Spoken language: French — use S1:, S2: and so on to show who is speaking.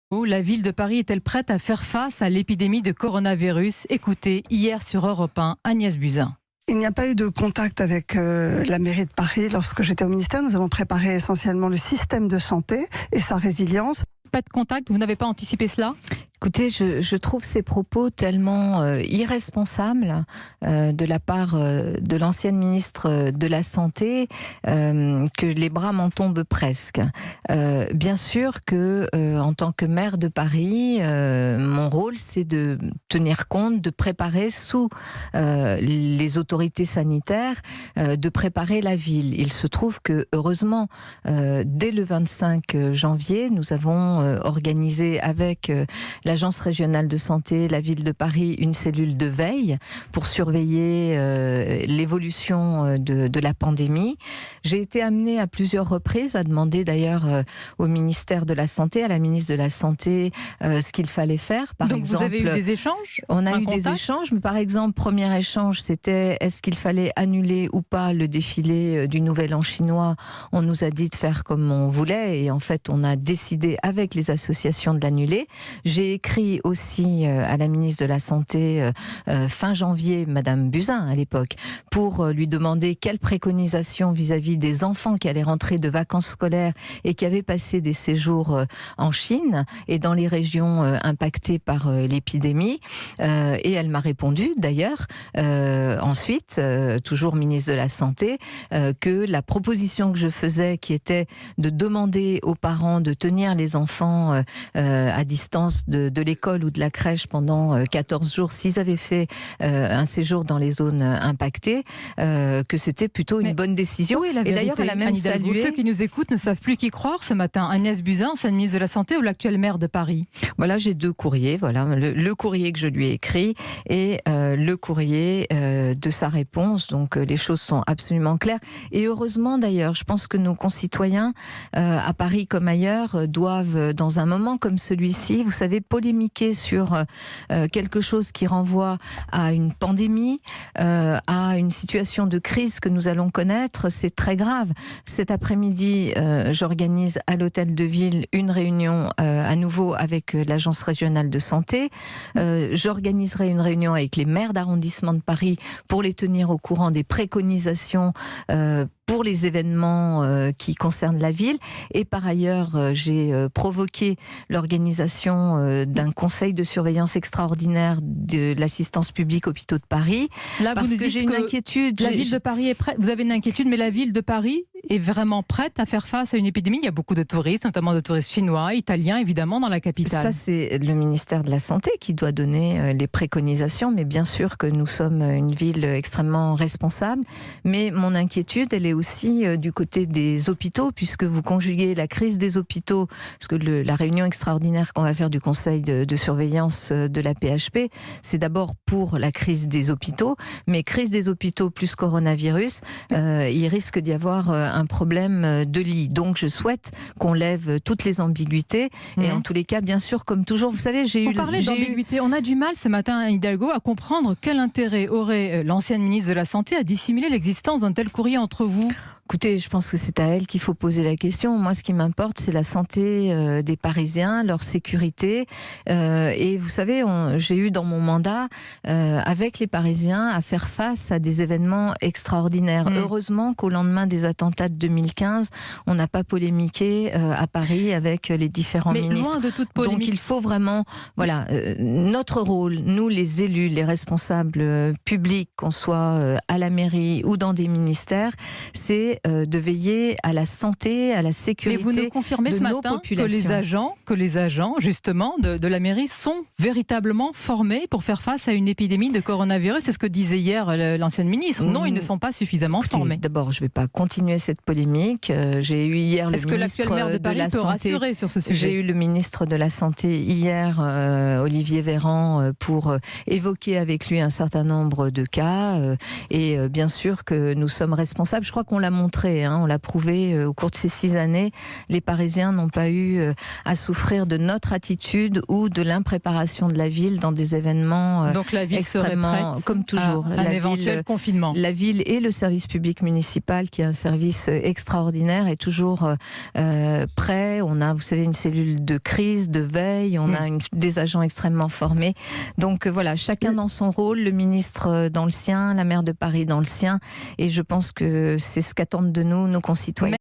S1: La ville de Paris est-elle prête à faire face à l'épidémie de coronavirus? Écoutez, hier sur Europe 1, Agnès Buzyn.
S2: Il n'y a pas eu de contact avec la mairie de Paris. Lorsque j'étais au ministère, nous avons préparé essentiellement le système de santé et sa résilience.
S1: Pas de contact, vous n'avez pas anticipé cela?
S3: Écoutez, je trouve ces propos tellement irresponsables de la part de l'ancienne ministre de la Santé que les bras m'en tombent presque. Bien sûr que, en tant que maire de Paris, mon rôle c'est de tenir compte, de préparer sous les autorités sanitaires, de préparer la ville. Il se trouve que, heureusement, dès le 25 janvier, nous avons organisé avec l'Agence régionale de santé, la ville de Paris, une cellule de veille pour surveiller l'évolution de la pandémie. J'ai été amenée à plusieurs reprises à demander d'ailleurs au ministère de la Santé, à la ministre de la Santé, ce qu'il fallait faire. Par
S1: Donc
S3: exemple,
S1: vous avez eu des échanges?
S3: On a eu des échanges, mais par exemple, premier échange, c'était est-ce qu'il fallait annuler ou pas le défilé du Nouvel An chinois? On nous a dit de faire comme on voulait et en fait, on a décidé avec les associations de l'annuler. J'ai écrit aussi à la ministre de la Santé fin janvier, Madame Buzyn à l'époque, pour lui demander quelles préconisations vis-à-vis des enfants qui allaient rentrer de vacances scolaires et qui avaient passé des séjours en Chine et dans les régions impactées par l'épidémie. Et elle m'a répondu d'ailleurs, ensuite, toujours ministre de la Santé, que la proposition que je faisais, qui était de demander aux parents de tenir les enfants à distance de l'école ou de la crèche pendant 14 jours s'ils avaient fait un séjour dans les zones impactées, que c'était plutôt une bonne décision.
S1: Oui,
S3: et d'ailleurs, elle a même salué...
S1: Ceux qui nous écoutent ne savent plus qui croire ce matin. Agnès Buzyn, ancienne ministre de la Santé ou l'actuelle maire de Paris?
S3: Voilà, j'ai deux courriers. Voilà, le courrier que je lui ai écrit et le courrier de sa réponse. Donc les choses sont absolument claires. Et heureusement d'ailleurs, je pense que nos concitoyens à Paris comme ailleurs doivent, dans un moment comme celui-ci, vous savez, polémiquer sur quelque chose qui renvoie à une pandémie, à une situation de crise que nous allons connaître. C'est très grave. Cet après-midi, j'organise à l'hôtel de ville une réunion à nouveau avec l'Agence régionale de santé. J'organiserai une réunion avec les maires d'arrondissement de Paris pour les tenir au courant des préconisations pour les événements qui concernent la ville. Et par ailleurs, j'ai provoqué l'organisation d'un conseil de surveillance extraordinaire de l'assistance publique hôpitaux de Paris.
S1: Là,
S3: parce
S1: vous nous
S3: que
S1: dites
S3: j'ai une inquiétude.
S1: La ville de Paris est prête. Vous avez une inquiétude, mais la ville de Paris est vraiment prête à faire face à une épidémie. Il y a beaucoup de touristes, notamment de touristes chinois, italiens, évidemment, dans la capitale.
S3: Ça, c'est le ministère de la Santé qui doit donner les préconisations, mais bien sûr que nous sommes une ville extrêmement responsable. Mais mon inquiétude, elle est aussi du côté des hôpitaux, puisque vous conjuguez la crise des hôpitaux, parce que la réunion extraordinaire qu'on va faire du conseil de surveillance de la PHP, c'est d'abord pour la crise des hôpitaux, mais crise des hôpitaux plus coronavirus, il risque d'y avoir un problème de lit. Donc je souhaite qu'on lève toutes les ambiguïtés, et en tous les cas, bien sûr, comme toujours, vous savez,
S1: Pour parler d'ambiguïté, on a du mal ce matin à Hidalgo à comprendre quel intérêt aurait l'ancienne ministre de la Santé à dissimuler l'existence d'un tel courrier entre vous.
S3: Écoutez, je pense que c'est à elle qu'il faut poser la question. Moi, ce qui m'importe, c'est la santé des Parisiens, leur sécurité. Et vous savez, j'ai eu dans mon mandat, avec les Parisiens, à faire face à des événements extraordinaires. Heureusement qu'au lendemain des attentats de 2015, on n'a pas polémiqué à Paris avec les différents ministres.
S1: Loin de toute polémique.
S3: Donc il faut vraiment, voilà, notre rôle, nous les élus, les responsables publics, qu'on soit à la mairie ou dans des ministères, c'est de veiller à la santé, à la sécurité de nos populations.
S1: Mais vous nous confirmez ce matin que les agents justement de la mairie sont véritablement formés pour faire face à une épidémie de coronavirus? C'est ce que disait hier l'ancienne ministre. Non, ils ne sont pas suffisamment formés.
S3: D'abord, je ne vais pas continuer cette polémique. J'ai eu hier le ministre
S1: maire de Paris peut rassurer sur ce sujet?
S3: J'ai eu le ministre de la Santé hier, Olivier Véran, pour évoquer avec lui un certain nombre de cas. Et bien sûr que nous sommes responsables. Je crois qu'on l'a montré montré, on l'a prouvé au cours de ces 6 années. Les Parisiens n'ont pas eu à souffrir de notre attitude ou de l'impréparation de la ville dans des événements
S1: donc la ville
S3: extrêmement,
S1: serait prête
S3: comme toujours,
S1: à un éventuel confinement.
S3: La ville et le service public municipal, qui est un service extraordinaire, est toujours prêt. On a, vous savez, une cellule de crise, de veille, on a des agents extrêmement formés. Donc voilà, chacun dans son rôle, le ministre dans le sien, la maire de Paris dans le sien, et je pense que c'est ce qu'attendent de nous nos concitoyens.